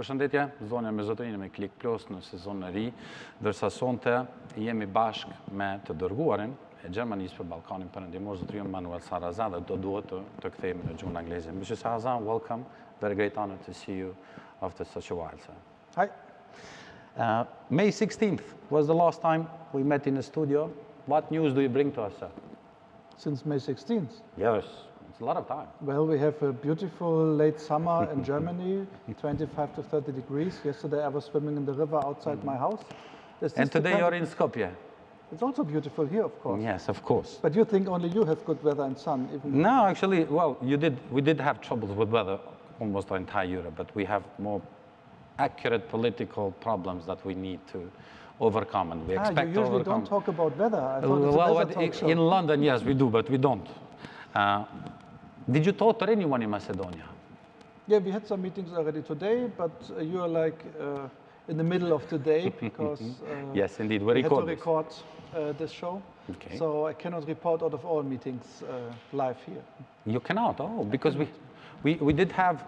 Përshëndetje, zonja me zotërinë me klik plus nëse zonë e ri, dërsa sonte jemi bashk me të dërguarin e Gjermanisë për Ballkanin Perëndimor, zotërin Manuel Saracin, dhe do duhet të kthehemi në gjuhën angleze. Mr. Saracin, welcome. Very great honor to see you after such a while, sir. Hi. May 16th was the last time we met in the studio. What news do you bring to us, sir? Since May 16th? Yes, it's a lot of time. Well, we have a beautiful late summer in Germany, 25 to 30 degrees. Yesterday I was swimming in the river outside my house. And today you're in Skopje. It's also beautiful here, of course. Yes, of course. But you think only you have good weather and sun? Even No, actually, well, we did have troubles with weather almost the entire Europe, but we have more accurate political problems that we need to overcome, and we expect you usually to overcome. don't talk about weather. I thought it's a Well, weather talk show. in London, yes, we do, but we don't. Did you talk to anyone in Macedonia? Yeah, we had some meetings already today, but you are like in the middle of the day because Yes, indeed, we we had to record record this show. Okay. So I cannot report out of all meetings live here. You cannot, because we did have,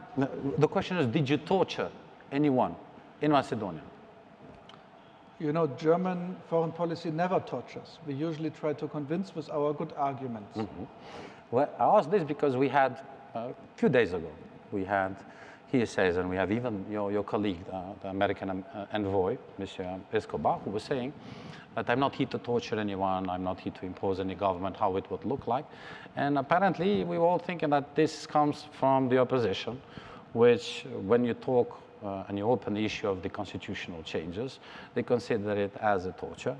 the question is, did you torture anyone in Macedonia? You know, German foreign policy never tortures. We usually try to convince with our good arguments. Well, I asked this because we had, a few days ago, we had hearsays, and we have even your colleague, the American envoy, Mr. Escobar, who was saying that I'm not here to torture anyone, I'm not here to impose any government, how it would look like. And apparently, we were all thinking that this comes from the opposition, which, when you talk and you open the issue of the constitutional changes, they consider it as a torture,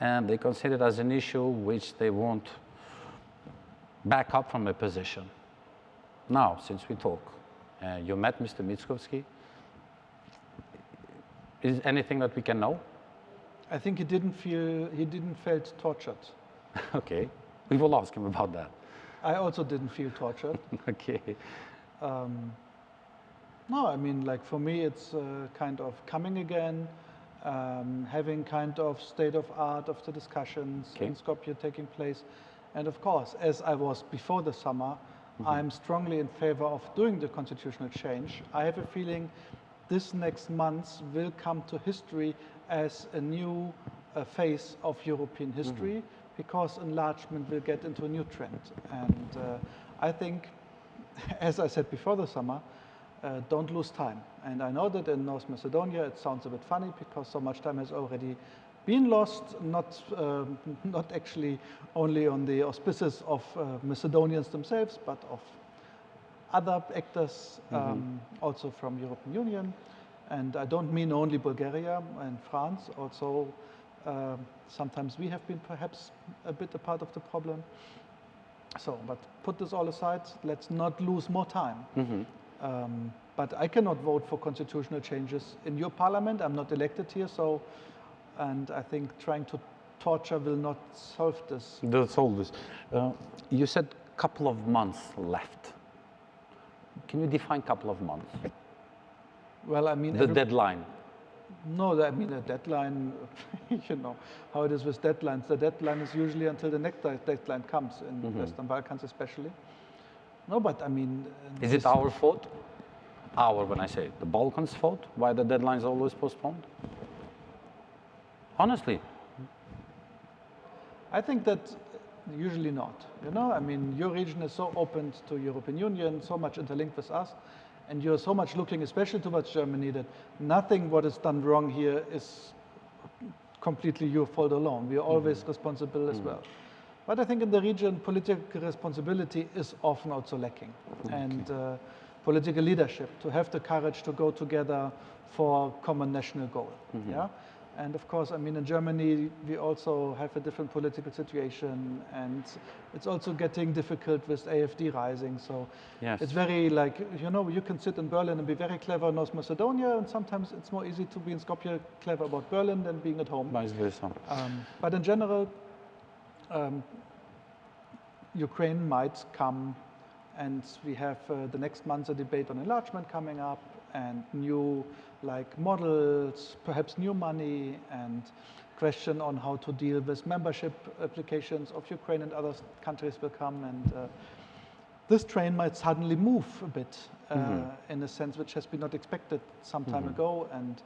and they consider it as an issue which they won't back up from a position. Now, since we talk, you met Mr. Mickoski. Is anything that we can know? I think he didn't felt tortured. Okay, we will ask him about that. I also didn't feel tortured. Okay. No, I mean, like for me, it's kind of coming again, having kind of state of art of the discussions in Skopje taking place. And of course, as I was before the summer, I'm strongly in favor of doing the constitutional change. I have a feeling this next month will come to history as a new phase of European history, because enlargement will get into a new trend. And I think, as I said before the summer, don't lose time. And I know that in North Macedonia it sounds a bit funny because so much time has already been lost, not actually only on the auspices of Macedonians themselves, but of other actors, also from European Union. And I don't mean only Bulgaria and France, also sometimes we have been perhaps a bit a part of the problem. So, but put this all aside, let's not lose more time. But I cannot vote for constitutional changes in your parliament. I'm not elected here, so, and I think trying to torture will not solve this. They'll solve this. You said a couple of months left. Can you define couple of months? Well, I mean... The deadline. No, I mean a deadline, you know, how it is with deadlines. The deadline is usually until the next deadline comes in Western Balkans especially. No, but I mean... Is it our fault? Our, when I say it, the Balkans' fault? Why the deadline is always postponed? Honestly. I think that usually not. You know, I mean, your region is so open to European Union, so much interlinked with us, and you're so much looking especially towards Germany that nothing what is done wrong here is completely your fault alone. We are always responsible as well. But I think in the region, political responsibility is often also lacking. And political leadership, to have the courage to go together for common national goal. Yeah? And of course, I mean, in Germany, we also have a different political situation, and it's also getting difficult with AfD rising. So it's very like, you know, you can sit in Berlin and be very clever in North Macedonia, and sometimes it's more easy to be in Skopje clever about Berlin than being at home. Vice versa. But in general, Ukraine might come, and we have the next month a debate on enlargement coming up, and new like models, perhaps new money, and question on how to deal with membership applications of Ukraine and other countries will come. And this train might suddenly move a bit in a sense which has been not expected some time ago, and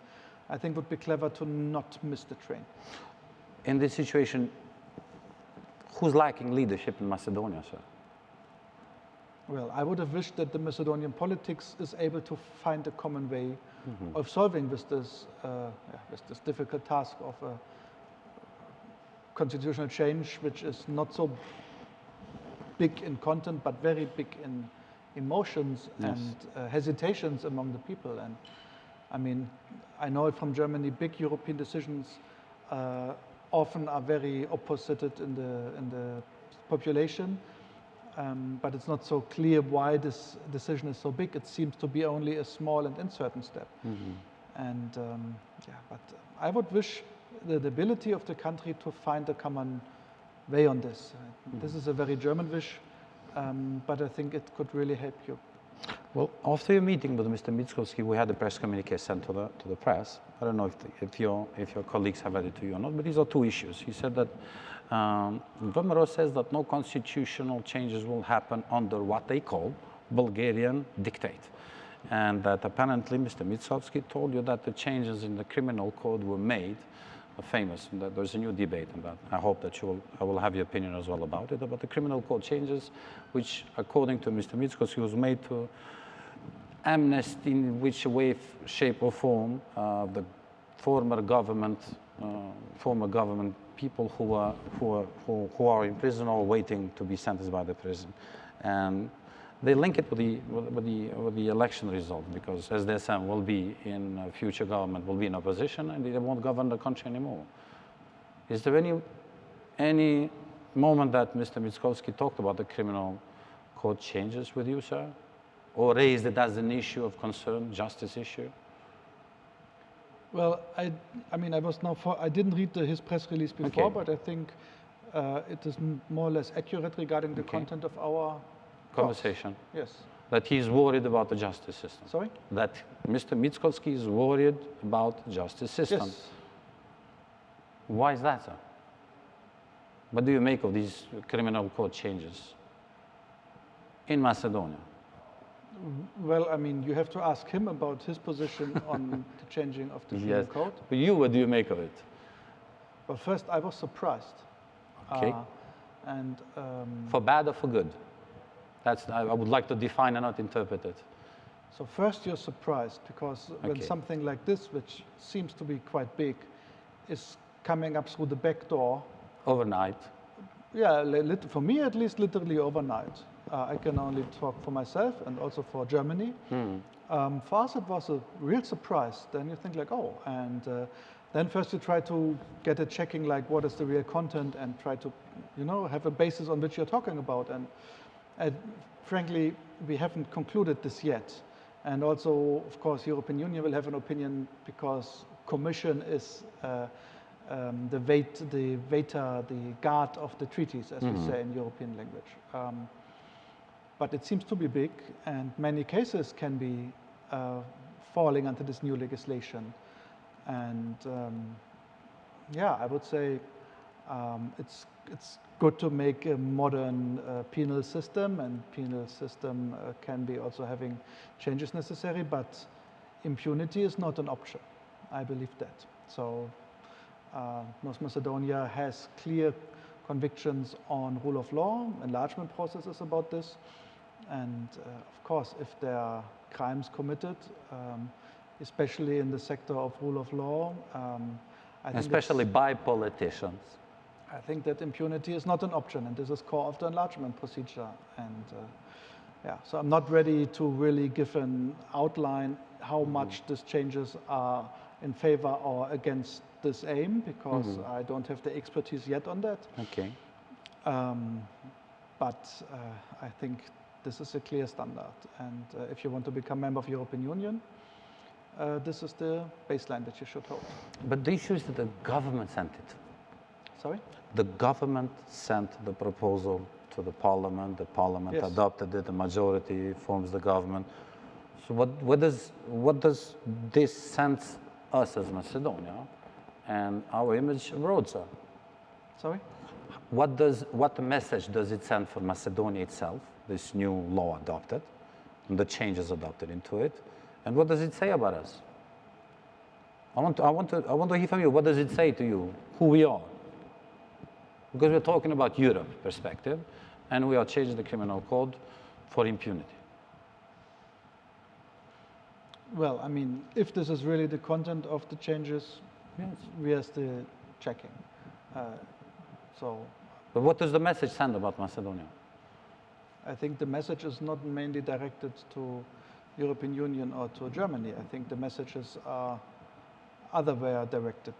I think it would be clever to not miss the train. In this situation, who's lacking leadership in Macedonia, sir? Well, I would have wished that the Macedonian politics is able to find a common way of solving with this difficult task of a constitutional change, which is not so big in content, but very big in emotions and hesitations among the people. And I mean, I know it from Germany, big European decisions often are very opposited in the population, but it's not so clear why this decision is so big. It seems to be only a small and uncertain step. And but I would wish the ability of the country to find a common way on this. This is a very German wish, but I think it could really help you. Well, after your meeting with Mr. Mickoski, we had a press communique sent to the press. I don't know if your colleagues have read it to you or not, but these are two issues. He said that Vomero says that no constitutional changes will happen under what they call Bulgarian dictate, and that apparently Mr. Mickoski told you that the changes in the criminal code were made famous, and that there's a new debate on that. I hope that I will have your opinion as well about it, about the criminal code changes, which according to Mr. Mickoski was made to amnesty in which way, shape or form the former government people who are in prison or waiting to be sentenced by the prison. And they link it with the election result, because SDSM will be in future government, will be in opposition, and they won't govern the country anymore. Is there any moment that Mr. Mickoski talked about the criminal code changes with you, sir? Or raised it as an issue of concern, justice issue? Well, I mean, I didn't read his press release before, but I think it is more or less accurate regarding the content of our conversation. Yes. That he's worried about the justice system. Sorry? That Mr. Mickoski is worried about the justice system. Yes. Why is that, sir? What do you make of these criminal code changes in Macedonia? Well, I mean, you have to ask him about his position on the changing of the criminal code. But you, what do you make of it? Well, first, I was surprised. Okay. For bad or for good? I would like to define and not interpret it. So first, you're surprised because when something like this, which seems to be quite big, is coming up through the back door. Overnight. Yeah, for me at least, literally overnight. I can only talk for myself and also for Germany. For us, it was a real surprise. Then you think like, oh, and then first you try to get a checking like what is the real content and try to, have a basis on which you're talking about. And frankly, we haven't concluded this yet. And also, of course, European Union will have an opinion because Commission is the guard of the treaties, as we say in European language. But it seems to be big, and many cases can be falling under this new legislation. And I would say it's good to make a modern penal system, and penal system can be also having changes necessary, but impunity is not an option. I believe that. So North Macedonia has clear convictions on rule of law, enlargement processes about this. And of course, if there are crimes committed, especially in the sector of rule of law, especially by politicians, I think that impunity is not an option, and this is core of the enlargement procedure. And so I'm not ready to really give an outline how much these changes are in favor or against this aim, because I don't have the expertise yet on that. Okay. But I think this is a clear standard. And if you want to become member of the European Union, this is the baseline that you should hold. But the issue is that the government sent it. Sorry? The government sent the proposal to the parliament. The parliament adopted it. The majority forms the government. So what does this send us as Macedonia and our image abroad, sir? Sorry? What message does it send for Macedonia itself this new law adopted, and the changes adopted into it. And what does it say about us? I want to hear from you. What does it say to you, who we are? Because we're talking about Europe perspective, and we are changing the criminal code for impunity. Well, I mean, if this is really the content of the changes, Yes. we are still checking. But what does the message send about Macedonia? I think the message is not mainly directed to European Union or to Germany. I think the messages are otherwwhere directed.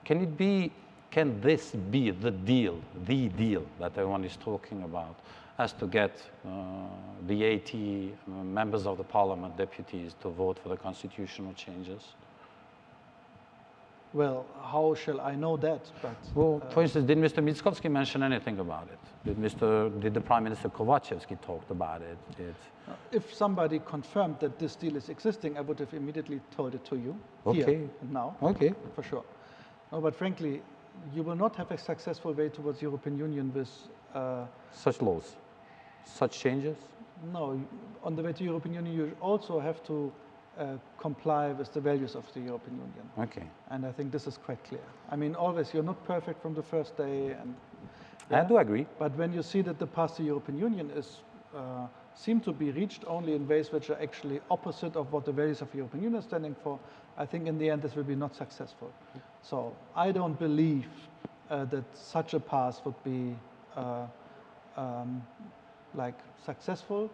Can this be the deal that everyone is talking about, as to get the 80 members of the parliament, deputies, to vote for the constitutional changes? Well, how shall I know that? But, well, for instance, did Mr. Mickoski mention anything about it? Did the Prime Minister Kovacevski talk about it? If somebody confirmed that this deal is existing, I would have immediately told it to you Okay. here and now. Okay. For sure. No, but frankly, you will not have a successful way towards European Union with such laws, such changes? No, on the way to European Union, you also have to comply with the values of the European Union. Okay. And I think this is quite clear. I mean, always, you're not perfect from the first day. And I do agree. But when you see that the path to European Union seem to be reached only in ways which are actually opposite of what the values of the European Union are standing for, I think in the end this will be not successful. So I don't believe that such a path would be like successful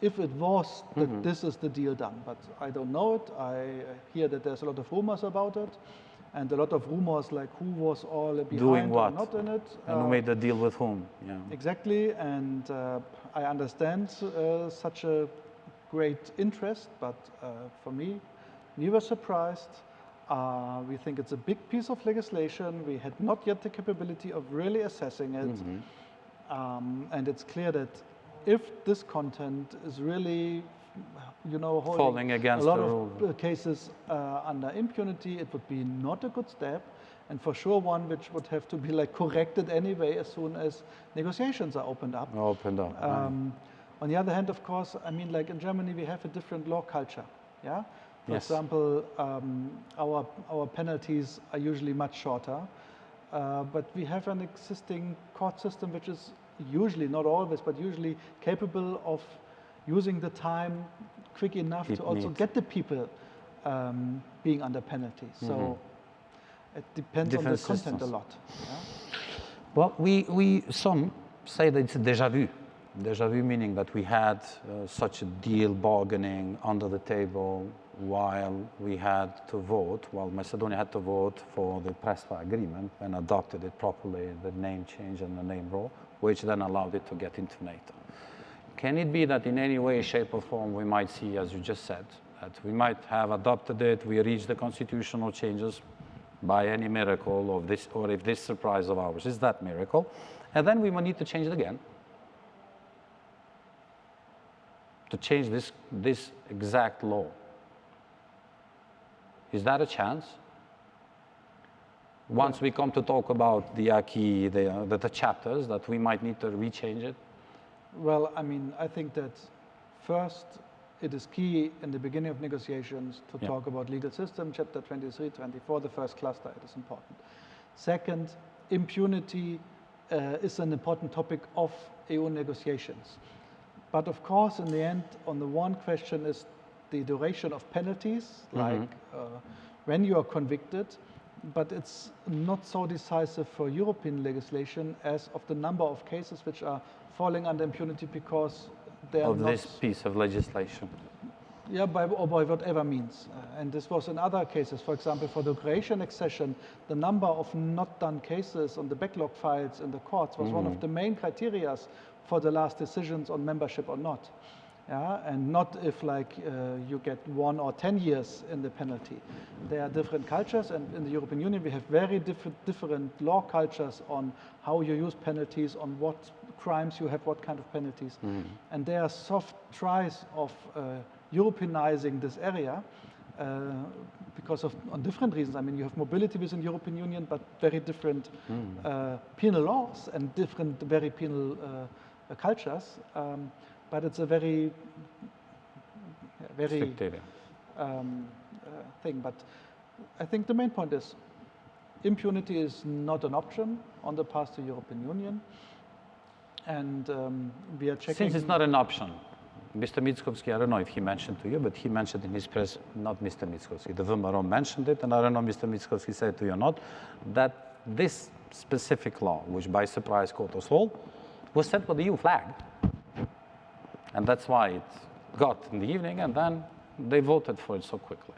if it was that this is the deal done. But I don't know it. I hear that there's a lot of rumors about it, and a lot of rumors like who was all behind doing what? or not in it. And who made the deal with whom? Yeah. Exactly, and I understand such a great interest, but for me, we were surprised. We think it's a big piece of legislation. We had not yet the capability of really assessing it. And it's clear that if this content is really, holding Falling against a lot the of rule. cases under impunity, it would be not a good step, and for sure one which would have to be like corrected anyway as soon as negotiations are opened up. On the other hand, of course, I mean, like in Germany, we have a different law culture. Yeah. For example, our penalties are usually much shorter, but we have an existing court system which is usually, not always, but usually capable of using the time quick enough to also get the people being under penalty. So it depends on the content a lot. Yeah? Well, some say that it's déjà vu. Déjà vu meaning that we had such a deal bargaining under the table while we had to vote, while Macedonia had to vote for the Prespa agreement and adopted it properly, the name change and the name rule, which then allowed it to get into NATO. Can it be that in any way, shape or form we might see, as you just said, that we might have adopted it, we reached the constitutional changes by any miracle of this, or if this surprise of ours is that miracle, and then we will need to change it again? To change this exact law. Is that a chance? Once we come to talk about the acquis, the chapters, that we might need to rechange it? Well, I mean, I think that first, it is key in the beginning of negotiations to talk about legal system, chapter 23, 24, the first cluster, it is important. Second, impunity is an important topic of EU negotiations. But of course, in the end, on the one question is the duration of penalties, like when you are convicted, but it's not so decisive for European legislation as of the number of cases which are falling under impunity because they are of this piece of legislation. Yeah, by whatever means. And this was in other cases. For example, for the Croatian accession, the number of not done cases on the backlog files in the courts was one of the main criteria for the last decisions on membership or not. Yeah, and not if like you get 1 or 10 years in the penalty. There are different cultures, and in the European Union we have very different law cultures on how you use penalties, on what crimes you have, what kind of penalties. And there are soft tries of Europeanizing this area because of on different reasons. I mean, you have mobility within the European Union, but very different penal laws and different very penal cultures, but it's a very Strict area. thing. But I think the main point is impunity is not an option on the path to European Union, and we are checking. Since it's not an option, Mr. Mickoski, I don't know if he mentioned to you, but he mentioned in his press, not Mr. Mickoski, the VMRO mentioned it, and I don't know Mr. Mickoski said to you or not, that this specific law, which by surprise caught us all, was sent with the EU flag. And that's why it got in the evening, and then they voted for it so quickly.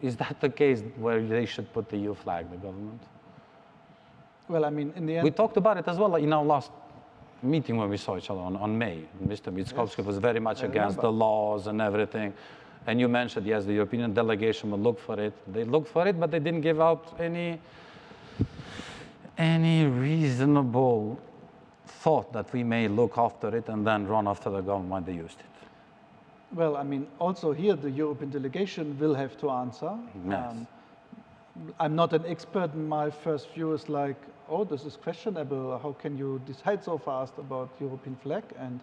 Is that the case where they should put the EU flag, the government? Well, I mean, in the end... We talked about it as well in our last meeting when we saw each other on May. Mr. Mickoski was very much against the laws and everything. And you mentioned, yes, the European delegation will look for it. They looked for it, but they didn't give out any reasonable thought that we may look after it and then run after the government when they used it. Well, I mean, also here the European delegation will have to answer. Yes. I'm not an expert. My first view is like, oh, this is questionable. How can you decide so fast about European flag? And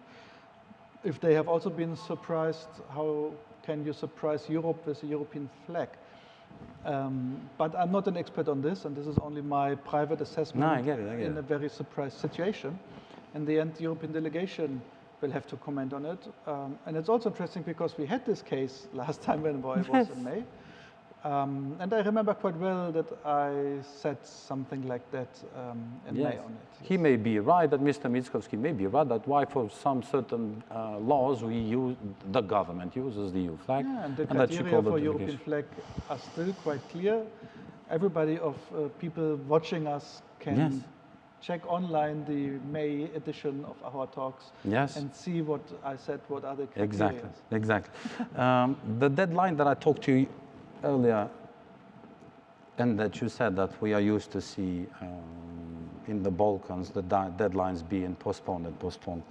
if they have also been surprised, how can you surprise Europe with a European flag? But I'm not an expert on this, and this is only my private assessment. No, I get it. In a very surprised situation. In the end, the European delegation will have to comment on it. And it's also interesting because we had this case last time when I was in May. And I remember quite well that I said something like that in May on it. Yes. He may be right, that Mr. Mickoski may be right, that why for some certain laws we use, the government uses the EU flag. Yeah, and the criteria for European flag are still quite clear. Everybody of people watching us can check online the May edition of our talks and see what I said, what are the criteria. Exactly. The deadline that I talked to you earlier, and that you said that we are used to see in the Balkans the deadlines being postponed and postponed.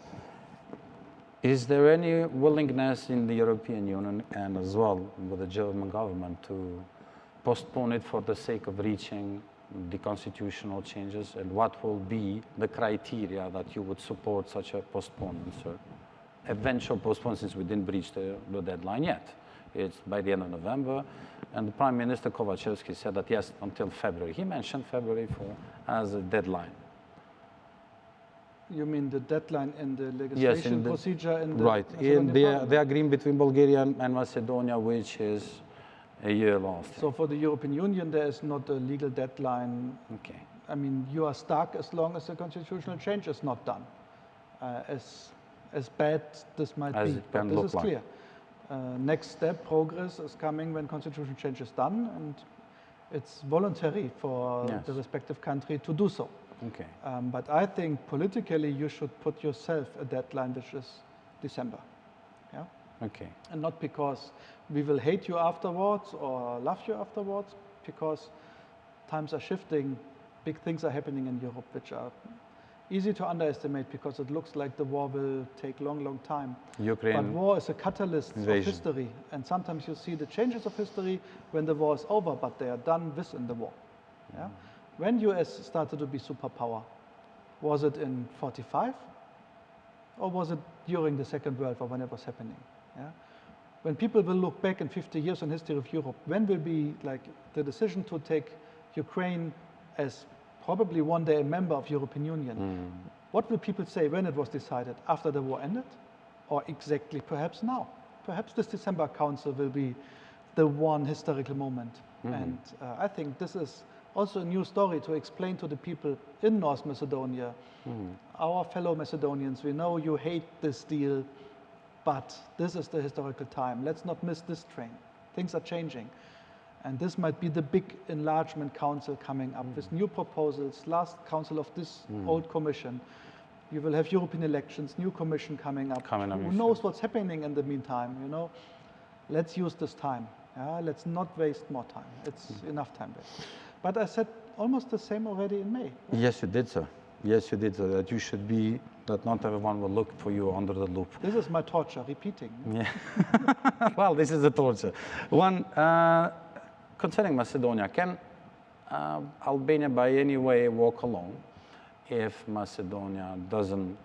Is there any willingness in the European Union and as well with the German government to postpone it for the sake of reaching the constitutional changes? And what will be the criteria that you would support such a postponement, sir? Eventual postponement, since we didn't reach the deadline yet. It's by the end of November, and the Prime Minister Kovachevsky said that yes, until February. He mentioned February as a deadline. You mean the deadline in the legislation procedure? In the right, in the agreement between Bulgaria and Macedonia, which is a year lost. So for the European Union, there is not a legal deadline. Okay. I mean, you are stuck as long as the constitutional change is not done. As bad this might be, but this is clear. Next step, progress, is coming when constitutional change is done, and it's voluntary for the respective country to do so. Okay. But I think politically you should put yourself a deadline which is December. Yeah? Okay. And not because we will hate you afterwards or love you afterwards, because times are shifting, big things are happening in Europe which are easy to underestimate because it looks like the war will take long time. But war is a catalyst of history, and sometimes you see the changes of history when the war is over, but they are done within the war. Yeah? When US started to be superpower, was it in 45? Or was it during the Second World War when it was happening? Yeah? When people will look back in 50 years in history of Europe, when will be like the decision to take Ukraine as probably one day a member of European Union. What will people say when it was decided? After the war ended? Or exactly perhaps now? Perhaps this December Council will be the one historical moment. And I think this is also a new story to explain to the people in North Macedonia, our fellow Macedonians, we know you hate this deal, but this is the historical time. Let's not miss this train. Things are changing. And this might be the big enlargement council coming up with new proposals, last council of this old commission. You will have European elections, new commission coming up. Who knows what's happening in the meantime, you know? Let's use this time. Yeah? Let's not waste more time. It's enough time wasted. But I said almost the same already in May. Right? Yes, you did, sir. Yes, you did, sir. That you should be, that not everyone will look for you under the loop. This is my torture, repeating. Yeah. Well, this is a torture. One, concerning Macedonia, can Albania by any way walk alone if Macedonia doesn't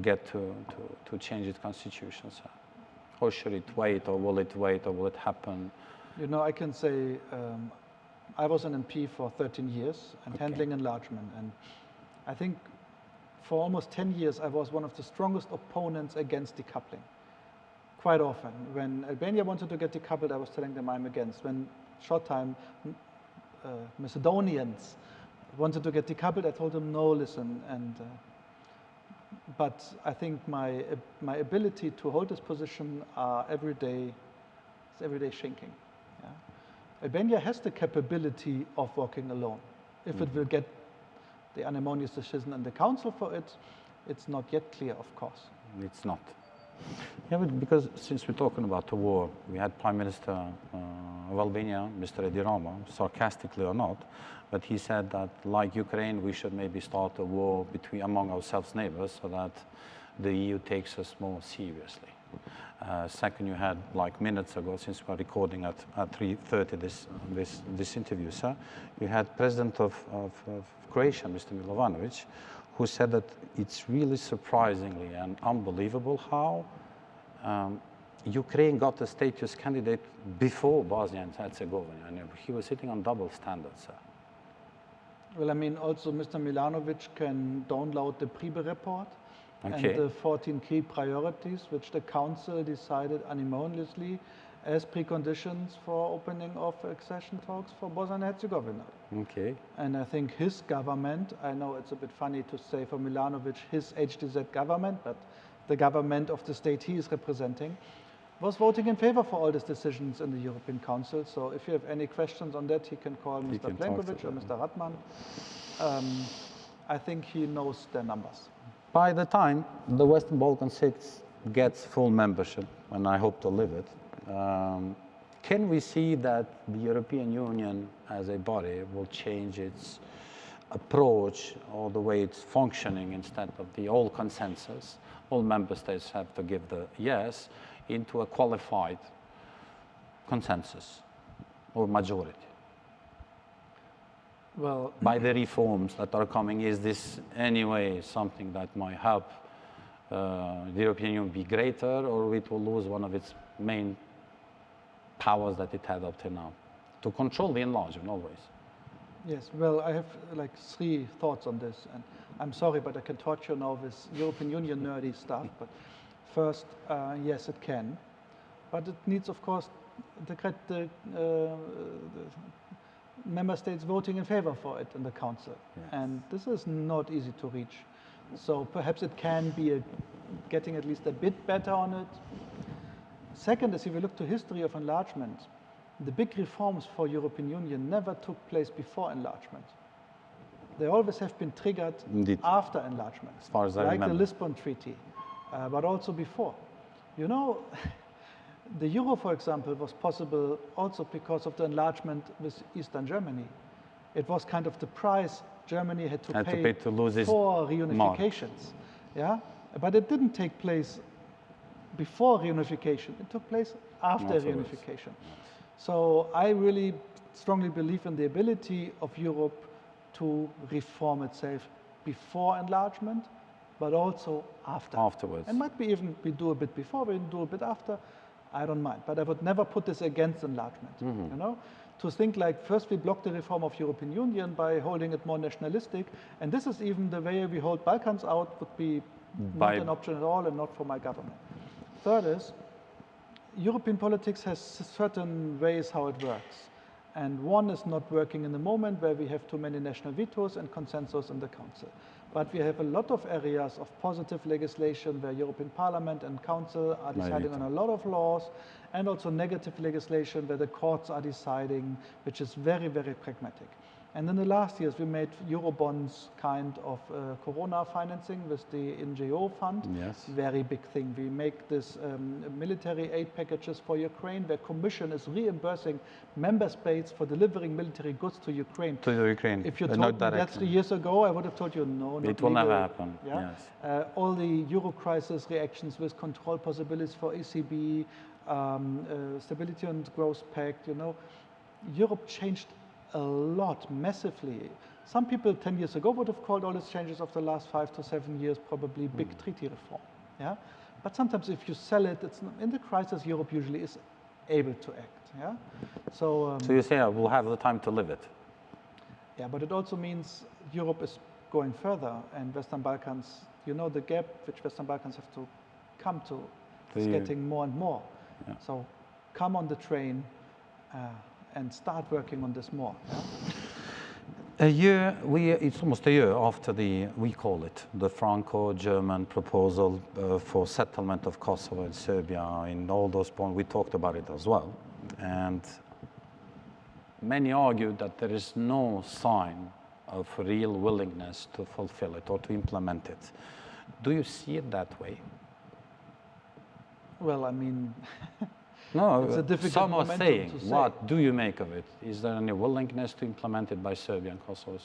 get to change its constitution, sir? Or should it wait, or will it happen? You know, I can say I was an MP for 13 years and handling enlargement. And I think for almost 10 years, I was one of the strongest opponents against decoupling. Quite often. When Albania wanted to get decoupled, I was telling them I'm against. When short time Macedonians wanted to get decoupled, I told them, no, listen. And but I think my ability to hold this position every day shrinking. Yeah? Albania has the capability of working alone. If it will get the unanimous decision in the council for it, it's not yet clear, of course. It's not. Yeah, but because since we're talking about the war, we had Prime Minister of Albania, Mr. Edi Rama, sarcastically or not, but he said that, like Ukraine, we should maybe start a war among ourselves neighbors so that the EU takes us more seriously. Second, you had, like minutes ago, since we're recording at 3:30 this interview, sir, you had President of Croatia, Mr. Milovanovic, who said that it's really surprisingly and unbelievable how Ukraine got a status candidate before Bosnia and Herzegovina, and he was sitting on double standards, sir. Well, I mean, also Mr. Milanovic can download the Pribe report and the 14 key priorities, which the Council decided unanimously as preconditions for opening of accession talks for Bosnia and Herzegovina. Okay. And I think his government, I know it's a bit funny to say for Milanovic, his HDZ government, but the government of the state he is representing, was voting in favor for all these decisions in the European Council. So if you have any questions on that, he can call Mr. Plenkovic or Mr. Radman. I think he knows their numbers. By the time the Western Balkan 6 gets full membership, and I hope to live it, can we see that the European Union as a body will change its approach or the way it's functioning instead of the old consensus? All member states have to give the yes into a qualified consensus or majority. Well, by the reforms that are coming, is this anyway something that might help the European Union be greater, or it will lose one of its main powers that it had up to now, to control the enlargement always? Yes, well, I have like 3 thoughts on this, and I'm sorry, but I can torture you now with European Union nerdy stuff. But first, yes, it can, but it needs, of course, the member states voting in favor for it in the Council, and this is not easy to reach. So perhaps it can be getting at least a bit better on it. Second is, if you look to history of enlargement, the big reforms for European Union never took place before enlargement. They always have been triggered after enlargement, as far as I remember. Like the Lisbon Treaty, but also before. You know, the euro, for example, was possible also because of the enlargement with Eastern Germany. It was kind of the price Germany had to pay to lose its for reunifications. Yeah, but it didn't take place before reunification. It took place after reunification. So I really strongly believe in the ability of Europe to reform itself before enlargement, but also afterwards. And might be even we do a bit before, we do a bit after. I don't mind, but I would never put this against enlargement. You know, to think like first we block the reform of European Union by holding it more nationalistic, and this is even the way we hold Balkans out would be not an option at all, and not for my government. Third is, European politics has certain ways how it works. And one is not working in the moment where we have too many national vetoes and consensus in the Council. But we have a lot of areas of positive legislation where European Parliament and Council are deciding on a lot of laws, and also negative legislation where the courts are deciding, which is very, very pragmatic. And in the last years, we made Eurobonds kind of Corona financing with the NGO fund. Yes. Very big thing. We make this military aid packages for Ukraine, where Commission is reimbursing member states for delivering military goods to Ukraine. If you told me that 3 years ago, I would have told you no, it will never happen. Yeah? Yes. All the Euro crisis reactions with control possibilities for ECB, Stability and Growth Pact, you know, Europe changed a lot, massively. Some people 10 years ago would have called all these changes of the last 5 to 7 years probably big treaty reform. Yeah? But sometimes if you sell it, it's in the crisis, Europe usually is able to act. Yeah? So you say we'll have the time to live it. Yeah, but it also means Europe is going further, and Western Balkans, you know, the gap which Western Balkans have to come to is getting more and more. Yeah. So come on the train and start working on this more. Yeah? It's almost a year after we call it, the Franco-German proposal for settlement of Kosovo and Serbia. In all those points, we talked about it as well. And many argued that there is no sign of real willingness to fulfill it or to implement it. Do you see it that way? Well, I mean, no, it's a difficult some are saying, to say. What do you make of it? Is there any willingness to implement it by Serbia and Kosovo?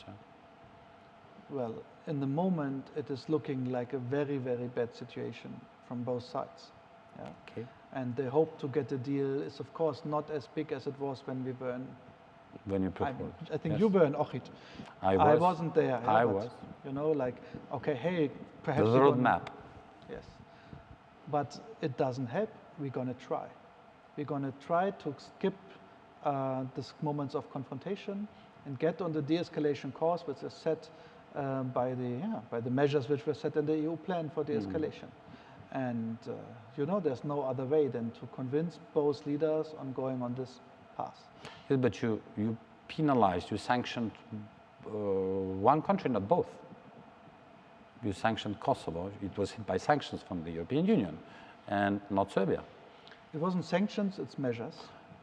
Well, in the moment, it is looking like a very, very bad situation from both sides. Yeah? Okay. And the hope to get a deal is, of course, not as big as it was when we were in. When you proposed. I think yes. you were in Ohrid. I wasn't there. Yeah, I was. You know, like, okay, hey, perhaps. There's a roadmap. Yes. But it doesn't help. We're going to try. We're going to try to skip these moments of confrontation and get on the de-escalation course, which is set by the measures which were set in the EU plan for de-escalation. And, you know, there's no other way than to convince both leaders on going on this path. Yes, but you penalized, you sanctioned one country, not both. You sanctioned Kosovo. It was hit by sanctions from the European Union, and not Serbia. It wasn't sanctions, it's measures.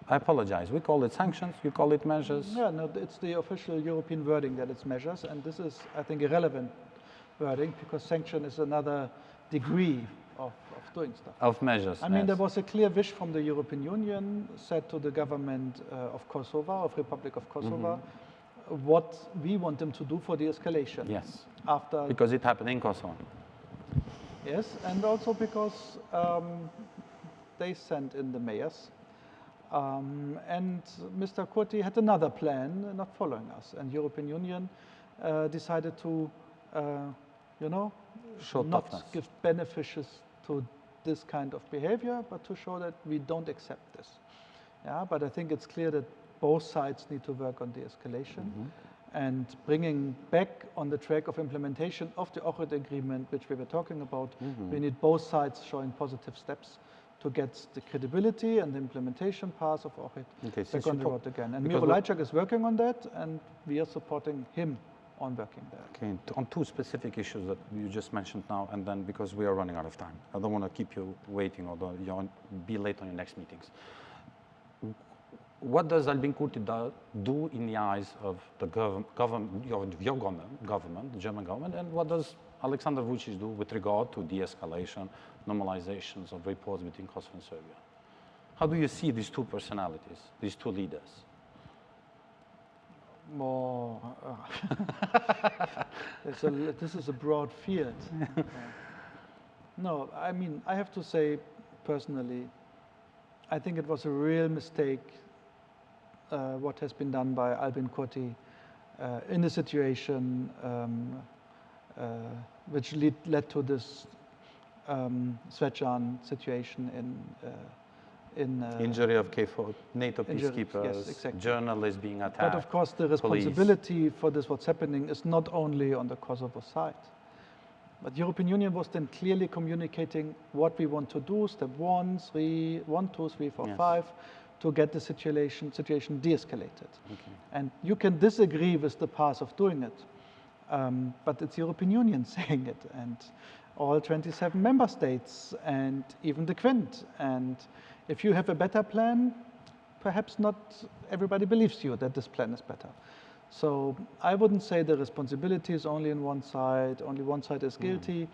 I apologize. We call it sanctions, you call it measures. Yeah, no, it's the official European wording that it's measures, and this is, I think, irrelevant wording, because sanction is another degree of doing stuff. Of measures. I mean, there was a clear wish from the European Union said to the government of Kosovo, of Republic of Kosovo, what we want them to do for de-escalation. Yes. After because it happened in Kosovo. Yes, and also because they sent in the mayors. And Mr. Kurti had another plan, not following us. And European Union decided to, you know, not give benefits to this kind of behavior, but to show that we don't accept this. Yeah, but I think it's clear that both sides need to work on de-escalation and bringing back on the track of implementation of the Ohrid Agreement, which we were talking about. We need both sides showing positive steps to get the credibility and the implementation path of Ohrid back on the road again. And Miro Lajčák is working on that, and we are supporting him on working there. Okay, on two specific issues that you just mentioned now, and then because we are running out of time, I don't want to keep you waiting or be late on your next meetings. What does Albin Kurti do in the eyes of the your government, the German government, and what does Alexander Vučić do with regard to de-escalation, normalizations of reports between Kosovo and Serbia? How do you see these two personalities, these two leaders? More. This is a broad field. No, I mean, I have to say personally, I think it was a real mistake what has been done by Albin Kurti in the situation which led to this Svečan situation in injury of KFOR, NATO peacekeepers, yes, exactly. Journalists being attacked. But of course, the responsibility for this, what's happening, is not only on the Kosovo side. But the European Union was then clearly communicating what we want to do, step 1, 2, 3, 4, 5, to get the situation de-escalated. Okay. And you can disagree with the path of doing it, but it's the European Union saying it, and all 27 member states, and even the Quint. And if you have a better plan, perhaps not everybody believes you that this plan is better. So I wouldn't say the responsibility is only on one side is guilty,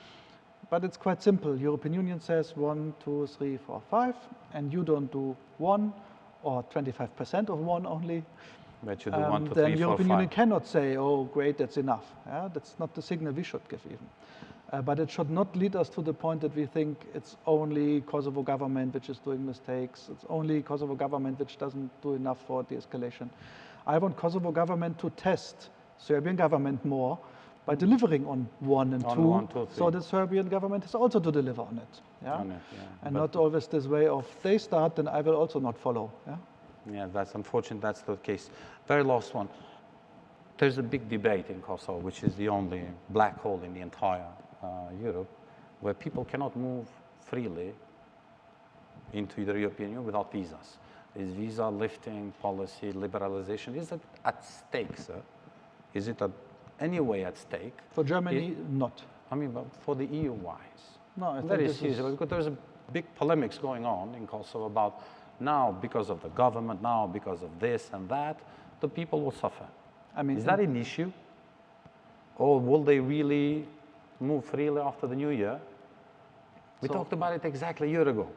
but it's quite simple. European Union says 1, 2, 3, 4, 5, and you don't do 1 or 25% of 1 only. But you do 1, 2, 3, 4, 5. Then European Union cannot say, oh, great, that's enough. Yeah? That's not the signal we should give even. But it should not lead us to the point that we think it's only Kosovo government which is doing mistakes. It's only Kosovo government which doesn't do enough for de-escalation. I want Kosovo government to test Serbian government more by delivering on 1 and 2, 1, 2, 3. so the Serbian government is also to deliver on it. Yeah? On it, yeah. And But not always this way of they start, then I will also not follow. Yeah? yeah, that's unfortunate, that's the case. Very last one. There's a big debate in Kosovo, which is the only black hole in the entire Europe, where people cannot move freely into the European Union without visas. Is visa lifting policy, liberalization, is it at stake, sir? Is it any way at stake? For Germany, not. I mean, but for the EU-wise? No, I think very this seriously, because there's a big polemics going on in Kosovo about now because of the government, now because of this and that, the people will suffer. I mean, is that an issue? Or will they really move freely after the new year? We talked about it exactly a year ago.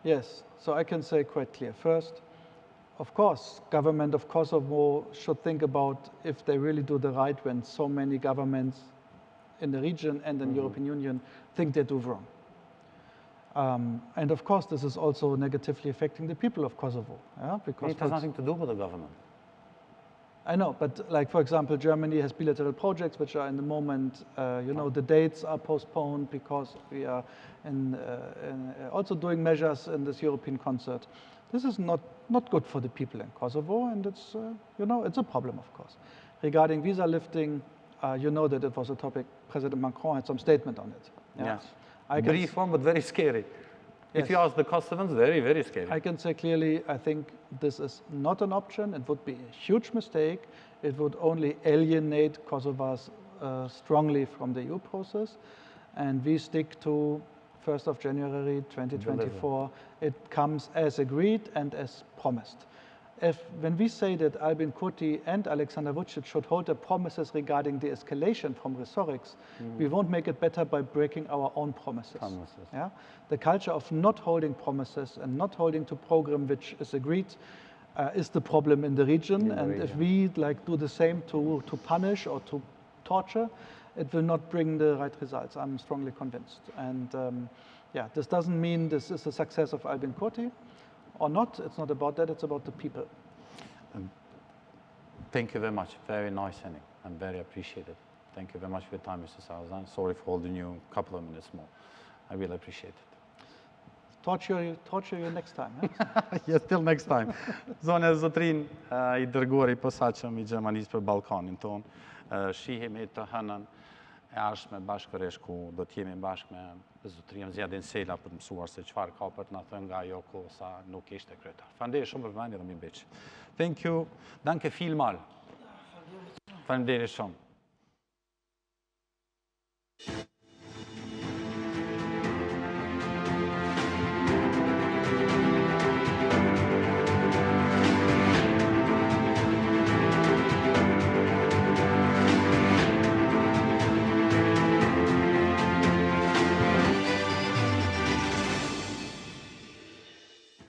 Yes, so I can say quite clear. First, of course, government of Kosovo should think about if they really do the right when so many governments in the region and in the European Union think they do wrong. And of course, this is also negatively affecting the people of Kosovo. Yeah? Because it has nothing to do with the government. I know, but like, for example, Germany has bilateral projects which are in the moment, you know, the dates are postponed because we are also doing measures in this European concert. This is not good for the people in Kosovo, and it's, you know, it's a problem, of course. Regarding visa lifting, you know that it was a topic, President Macron had some statement on it. Yeah? Yes. Brief one, but very scary. Yes. If you ask the Kosovans, very, very scary. I can say clearly, I think this is not an option. It would be a huge mistake. It would only alienate Kosovars strongly from the EU process. And we stick to 1st of January 2024. It comes as agreed and as promised. When we say that Albin Kurti and Alexander Vucic should hold their promises regarding the escalation from rhetorics, we won't make it better by breaking our own promises. Yeah? The culture of not holding promises and not holding to program which is agreed is the problem in the region. If we do the same to punish or to torture, it will not bring the right results. I'm strongly convinced. And yeah, this doesn't mean this is a success of Albin Kurti. Or not, it's not about that, it's about the people. Thank you very much. Very nice ending. I'm very appreciated. Thank you very much for your time, Mr. Sarasin. Sorry for holding you a couple of minutes more. I really appreciate it. Torture you next time. Yes, till next time. Zonë e zotrin I dërguar I posaçëm I Gjermanisë për Ballkanin ton. Shihemi të hënën e ardhshme bashkërisht ku do të jemi bashkë me zotrin Zjadin Sela për të mësuar se çfarë ka për të na thënë nga ajo kohë sa nuk ishte kryetar. Faleminderit shumë për vëmendjen dhe mirëmbëjtje. Thank you. Danke vielmal. Faleminderit shumë.